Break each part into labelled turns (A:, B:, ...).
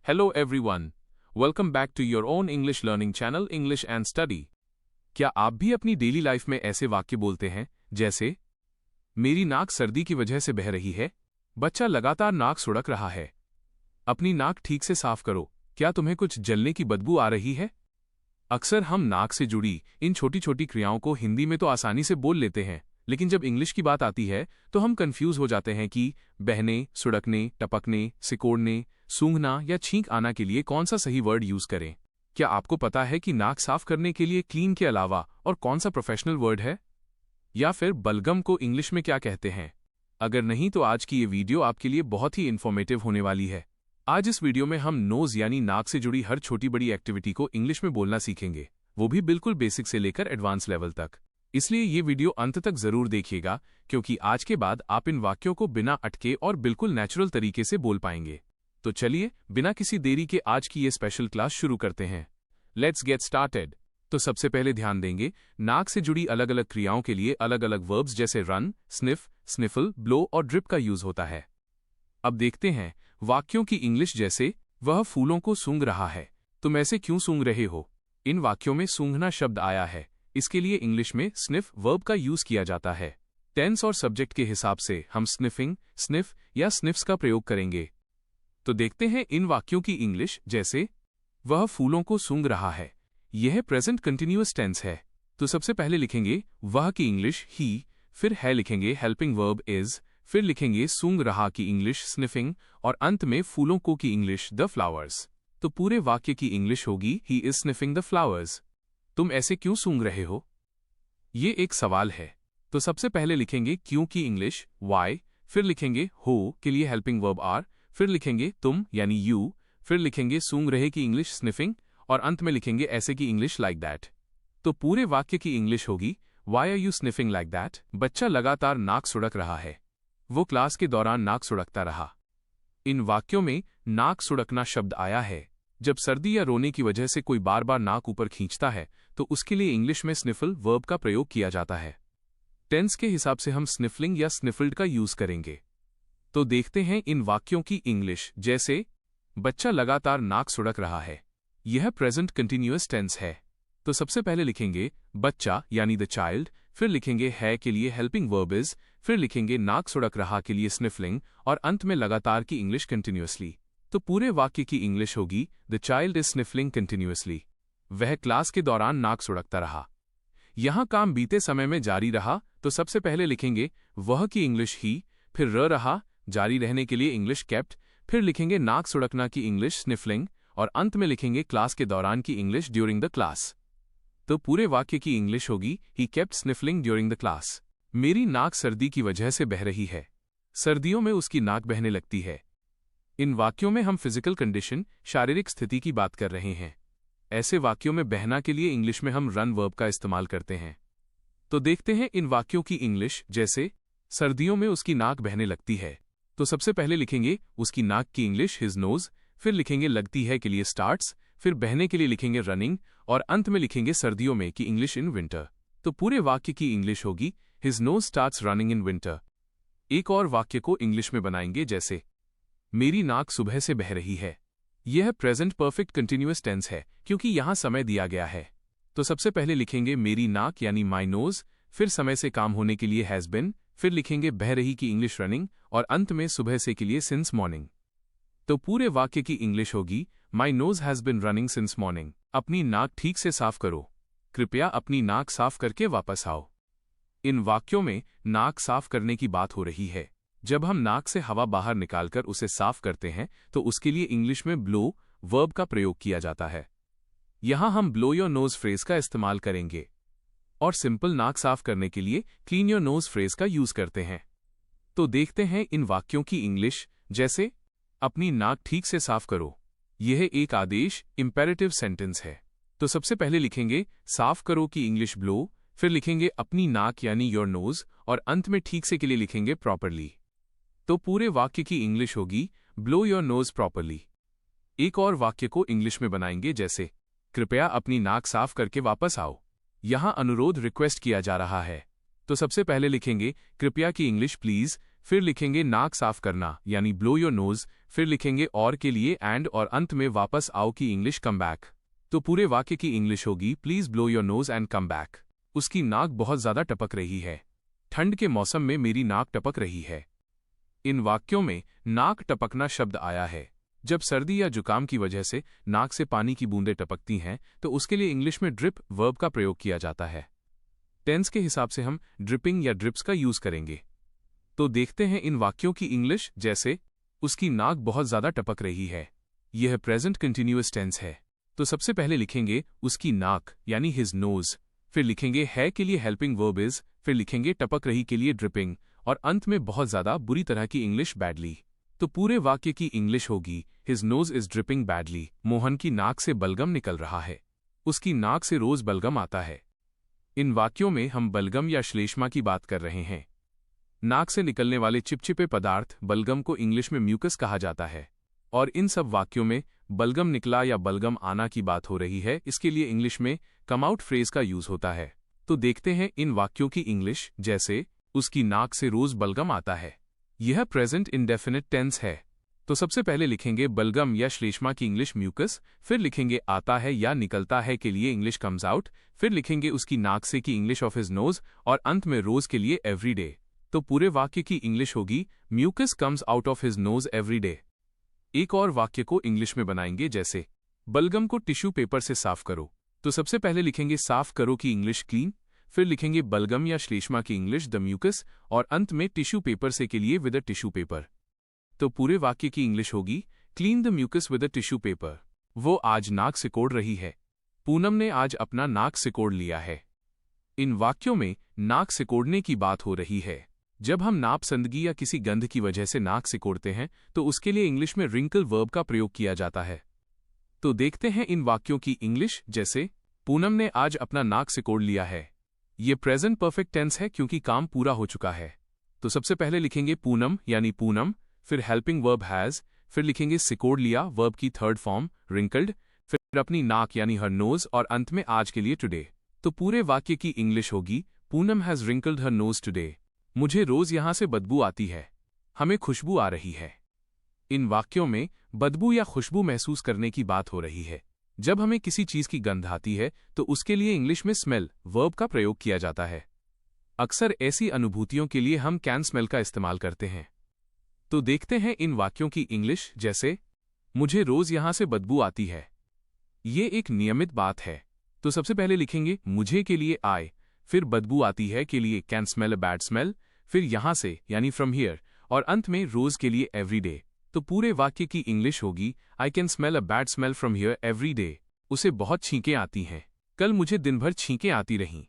A: Hello everyone. Welcome back to your own English learning channel English and Study. क्या आप भी अपनी daily life में ऐसे वाक्य बोलते हैं जैसे मेरी नाक सर्दी की वजह से बह रही है, बच्चा लगातार नाक सुड़क रहा है, अपनी नाक ठीक से साफ करो, क्या तुम्हें कुछ जलने की बदबू आ रही है? अक्सर हम नाक से जुड़ी इन छोटी छोटी क्रियाओं को हिंदी में तो आसानी से बोल लेते हैं, लेकिन जब इंग्लिश की बात आती है तो हम कंफ्यूज हो जाते हैं कि बहने, सुड़कने, टपकने, सिकोड़ने, सूंघना या छींक आना के लिए कौन सा सही वर्ड यूज करें। क्या आपको पता है कि नाक साफ करने के लिए क्लीन के अलावा और कौन सा प्रोफेशनल वर्ड है? या फिर बलगम को इंग्लिश में क्या कहते हैं? अगर नहीं तो आज की ये वीडियो आपके लिए बहुत ही इन्फॉर्मेटिव होने वाली है। आज इस वीडियो में हम नोज यानी नाक से जुड़ी हर छोटी बड़ी एक्टिविटी को इंग्लिश में बोलना सीखेंगे, वो भी बिल्कुल बेसिक से लेकर एडवांस लेवल तक। इसलिए ये वीडियो अंत तक जरूर देखिएगा, क्योंकि आज के बाद आप इन वाक्यों को बिना अटके और बिल्कुल नेचुरल तरीके से बोल पाएंगे। तो चलिए बिना किसी देरी के आज की ये स्पेशल क्लास शुरू करते हैं। Let's get started. तो सबसे पहले ध्यान देंगे, नाक से जुड़ी अलग अलग क्रियाओं के लिए अलग अलग वर्ब्स जैसे रन, स्निफ, स्निफल, ब्लो और ड्रिप का यूज होता है। अब देखते हैं वाक्यों की इंग्लिश। जैसे वह फूलों को सूंघ रहा है, तुम ऐसे क्यों सूंघ रहे हो? इन वाक्यों में सूंघना शब्द आया है, इसके लिए इंग्लिश में स्निफ वर्ब का यूज किया जाता है। टेंस और सब्जेक्ट के हिसाब से हम स्निफिंग, स्निफ या स्निफ्स का प्रयोग करेंगे। तो देखते हैं इन वाक्यों की इंग्लिश। जैसे वह फूलों को सूंघ रहा है, यह प्रेजेंट कंटिन्यूअस टेंस है, तो सबसे पहले लिखेंगे वह की इंग्लिश ही, फिर है लिखेंगे हेल्पिंग वर्ब इज, फिर लिखेंगे सूंघ रहा की इंग्लिश स्निफिंग और अंत में फूलों को की इंग्लिश द फ्लावर्स। तो पूरे वाक्य की इंग्लिश होगी he is sniffing the flowers. तुम ऐसे क्यों सूंघ रहे हो? ये एक सवाल है, तो सबसे पहले लिखेंगे क्यों की इंग्लिश वाई, फिर लिखेंगे हो के लिए हेल्पिंग वर्ब आर, फिर लिखेंगे तुम यानी यू, फिर लिखेंगे सूंघ रहे की इंग्लिश स्निफिंग और अंत में लिखेंगे ऐसे की इंग्लिश लाइक दैट। तो पूरे वाक्य की इंग्लिश होगी why are you sniffing like that? बच्चा लगातार नाक सुड़क रहा है, वो क्लास के दौरान नाक सुड़कता रहा। इन वाक्यों में नाक सुड़कना शब्द आया है। जब सर्दी या रोने की वजह से कोई बार बार नाक ऊपर खींचता है तो उसके लिए इंग्लिश में स्निफल वर्ब का प्रयोग किया जाता है। टेंस के हिसाब से हम स्निफलिंग या स्निफल्ड का यूज करेंगे। तो देखते हैं इन वाक्यों की इंग्लिश। जैसे बच्चा लगातार नाक सुड़क रहा है, यह प्रेजेंट कंटिन्यूअस टेंस है, तो सबसे पहले लिखेंगे बच्चा यानी द चाइल्ड, फिर लिखेंगे है के लिए हेल्पिंग वर्ब इज, फिर लिखेंगे नाक सुड़क रहा के लिए स्निफलिंग और अंत में लगातार की इंग्लिश कंटिन्यूअसली। तो पूरे वाक्य की इंग्लिश होगी द चाइल्ड इज स्निफलिंग कंटिन्यूअसली। वह क्लास के दौरान नाक सुड़कता रहा। यहां काम बीते समय में जारी रहा, तो सबसे पहले लिखेंगे वह की इंग्लिश ही, फिर रहा जारी रहने के लिए इंग्लिश केप्ट, फिर लिखेंगे नाक सुड़कना की इंग्लिश स्निफलिंग और अंत में लिखेंगे क्लास के दौरान की इंग्लिश ड्यूरिंग द क्लास। तो पूरे वाक्य की इंग्लिश होगी he kept sniffling during the class. मेरी नाक सर्दी की वजह से बह रही है, सर्दियों में उसकी नाक बहने लगती है। इन वाक्यों में हम फिजिकल कंडीशन, शारीरिक स्थिति की बात कर रहे हैं। ऐसे वाक्यों में बहना के लिए इंग्लिश में हम रन वर्ब का इस्तेमाल करते हैं। तो देखते हैं इन वाक्यों की इंग्लिश। जैसे सर्दियों में उसकी नाक बहने लगती है, तो सबसे पहले लिखेंगे उसकी नाक की इंग्लिश हिज नोज, फिर लिखेंगे लगती है के लिए स्टार्ट्स, फिर बहने के लिए लिखेंगे रनिंग और अंत में लिखेंगे सर्दियों में की इंग्लिश इन विंटर। तो पूरे वाक्य की इंग्लिश होगी his nose starts running in winter. एक और वाक्य को इंग्लिश में बनाएंगे। जैसे मेरी नाक सुबह से बह रही है, यह प्रेजेंट परफेक्ट कंटिन्यूअस टेंस है क्योंकि यहां समय दिया गया है। तो सबसे पहले लिखेंगे मेरी नाक यानी माई नोज, फिर समय से काम होने के लिए हैज बिन, फिर लिखेंगे बह रही की इंग्लिश रनिंग और अंत में सुबह से के लिए सिंस मॉर्निंग। तो पूरे वाक्य की इंग्लिश होगी my nose has been running since morning. अपनी नाक ठीक से साफ करो, कृपया अपनी नाक साफ करके वापस आओ। इन वाक्यों में नाक साफ करने की बात हो रही है। जब हम नाक से हवा बाहर निकालकर उसे साफ करते हैं तो उसके लिए इंग्लिश में ब्लो वर्ब का प्रयोग किया जाता है। यहां हम ब्लो योर नोज फ्रेज का इस्तेमाल करेंगे और सिंपल नाक साफ करने के लिए क्लीन योर नोज फ्रेज का यूज करते हैं। तो देखते हैं इन वाक्यों की इंग्लिश। जैसे अपनी नाक ठीक से साफ करो, यह एक आदेश इंपेरेटिव सेंटेंस है, तो सबसे पहले लिखेंगे साफ करो की इंग्लिश ब्लो, फिर लिखेंगे अपनी नाक यानी योर नोज और अंत में ठीक से के लिए लिखेंगे प्रॉपरली। तो पूरे वाक्य की इंग्लिश होगी ब्लो योर नोज प्रॉपरली। एक और वाक्य को इंग्लिश में बनाएंगे। जैसे कृपया अपनी नाक साफ करके वापस आओ। यहां अनुरोध रिक्वेस्ट किया जा रहा है, तो सबसे पहले लिखेंगे कृपया की इंग्लिश प्लीज, फिर लिखेंगे नाक साफ करना यानी ब्लो योर नोज, फिर लिखेंगे और के लिए एंड और अंत में वापस आओ की इंग्लिश कम बैक। तो पूरे वाक्य की इंग्लिश होगी please blow your nose and come back. उसकी नाक बहुत ज्यादा टपक रही है। ठंड के मौसम में मेरी नाक टपक रही है। इन वाक्यों में नाक टपकना शब्द आया है। जब सर्दी या जुकाम की वजह से नाक से पानी की बूंदें टपकती हैं तो उसके लिए इंग्लिश में ड्रिप वर्ब का प्रयोग किया जाता है। टेंस के हिसाब से हम ड्रिपिंग या ड्रिप्स का यूज करेंगे। तो देखते हैं इन वाक्यों की इंग्लिश। जैसे उसकी नाक बहुत ज्यादा टपक रही है, यह प्रेजेंट कंटिन्यूअस टेंस है। तो सबसे पहले लिखेंगे उसकी नाक यानी हिज नोज, फिर लिखेंगे है के लिए हेल्पिंग वर्ब इज, फिर लिखेंगे टपक रही के लिए ड्रिपिंग और अंत में बहुत ज्यादा बुरी तरह की इंग्लिश बैडली। तो पूरे वाक्य की इंग्लिश होगी his nose is dripping badly. Mohan की नाक से बलगम निकल रहा है। उसकी नाक से रोज बलगम आता है। इन वाक्यों में हम बलगम या श्लेष्मा की बात कर रहे हैं। नाक से निकलने वाले चिपचिपे पदार्थ बलगम को इंग्लिश में म्यूकस कहा जाता है। और इन सब वाक्यों में बलगम निकला या बलगम आना की बात हो रही है, इसके लिए इंग्लिश में कम आउट फ्रेज का यूज होता है। तो देखते हैं इन वाक्यों की इंग्लिश। जैसे उसकी नाक से रोज बलगम आता है, यह प्रेजेंट इंडेफिनिट टेंस है। तो सबसे पहले लिखेंगे बलगम या श्लेष्मा की इंग्लिश म्यूकस, फिर लिखेंगे आता है या निकलता है के लिए इंग्लिश कम्स आउट, फिर लिखेंगे उसकी नाक से की इंग्लिश ऑफ हिज नोज और अंत में रोज के लिए एवरी डे। तो पूरे वाक्य की इंग्लिश होगी mucus comes out of his nose every day. एक और वाक्य को इंग्लिश में बनाएंगे। जैसे बलगम को टिश्यू पेपर से साफ करो। तो सबसे पहले लिखेंगे साफ करो की इंग्लिश क्लीन, फिर लिखेंगे बलगम या श्लेष्मा की इंग्लिश द म्यूकस और अंत में टिश्यू पेपर से के लिए विद अ टिश्यू पेपर। तो पूरे वाक्य की इंग्लिश होगी clean the mucus with a tissue paper. वो आज नाक सिकोड़ रही है। पूनम ने आज अपना नाक सिकोड़ लिया है। इन वाक्यों में नाक सिकोड़ने की बात हो रही है। जब हम नापसंदगी या किसी गंध की वजह से नाक सिकोड़ते हैं तो उसके लिए इंग्लिश में रिंकल वर्ब का प्रयोग किया जाता है। तो देखते हैं इन वाक्यों की इंग्लिश। जैसे पूनम ने आज अपना नाक सिकोड़ लिया है, ये प्रेजेंट परफेक्ट टेंस है क्योंकि काम पूरा हो चुका है। तो सबसे पहले लिखेंगे पूनम यानी पूनम, फिर हेल्पिंग वर्ब हैज, फिर लिखेंगे सिकोड़ लिया वर्ब की थर्ड फॉर्म रिंकल्ड, फिर अपनी नाक यानी हर नोज और अंत में आज के लिए टुडे। तो पूरे वाक्य की इंग्लिश होगी Poonam has wrinkled her nose today. मुझे रोज यहां से बदबू आती है, हमें खुशबू आ रही है। इन वाक्यों में बदबू या खुशबू महसूस करने की बात हो रही है। जब हमें किसी चीज की गंध आती है तो उसके लिए इंग्लिश में स्मेल वर्ब का प्रयोग किया जाता है। अक्सर ऐसी अनुभूतियों के लिए हम कैन स्मेल का इस्तेमाल करते हैं। तो देखते हैं इन वाक्यों की इंग्लिश। जैसे मुझे रोज यहां से बदबू आती है, ये एक नियमित बात है। तो सबसे पहले लिखेंगे मुझे के लिए आई, फिर बदबू आती है के लिए can smell a bad smell, फिर यहां से यानी फ्रॉम हियर और अंत में रोज के लिए एवरी डे। तो पूरे वाक्य की इंग्लिश होगी I can smell a bad smell from here every day. उसे बहुत छींकें आती हैं, कल मुझे दिन भर छींकें आती रहीं।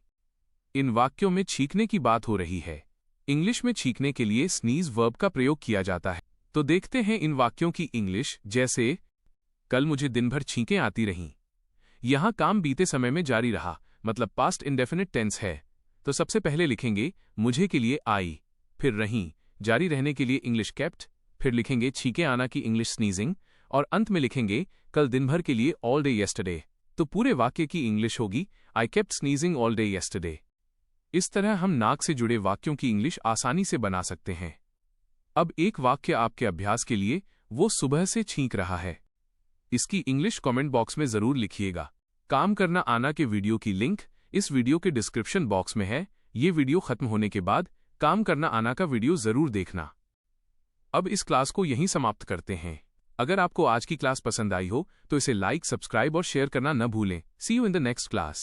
A: इन वाक्यों में छींकने की बात हो रही है। इंग्लिश में छींकने के लिए स्नीज वर्ब का प्रयोग किया जाता है। तो देखते हैं इन वाक्यों की इंग्लिश। जैसे कल मुझे दिन भर छींकें आती रहीं, यहां काम बीते समय में जारी रहा, मतलब पास्ट इंडेफिनिट टेंस है। तो सबसे पहले लिखेंगे मुझे के लिए आई, फिर रहीं, जारी रहने के लिए इंग्लिश केप्ट, फिर लिखेंगे छींकें आना की इंग्लिश स्नीजिंग और अंत में लिखेंगे कल दिन भर के लिए ऑल डे येस्टरडे। तो पूरे वाक्य की इंग्लिश होगी I kept sneezing all day yesterday. इस तरह हम नाक से जुड़े वाक्यों की इंग्लिश आसानी से बना सकते हैं। अब एक वाक्य आपके अभ्यास के लिए, वो सुबह से छींक रहा है। इसकी इंग्लिश कमेंट बॉक्स में जरूर लिखिएगा। काम करना आना के वीडियो की लिंक इस वीडियो के डिस्क्रिप्शन बॉक्स में है। ये वीडियो खत्म होने के बाद काम करना आना का वीडियो जरूर देखना। अब इस क्लास को यहीं समाप्त करते हैं। अगर आपको आज की क्लास पसंद आई हो तो इसे लाइक, सब्सक्राइब और शेयर करना न भूलें। See you in the next class.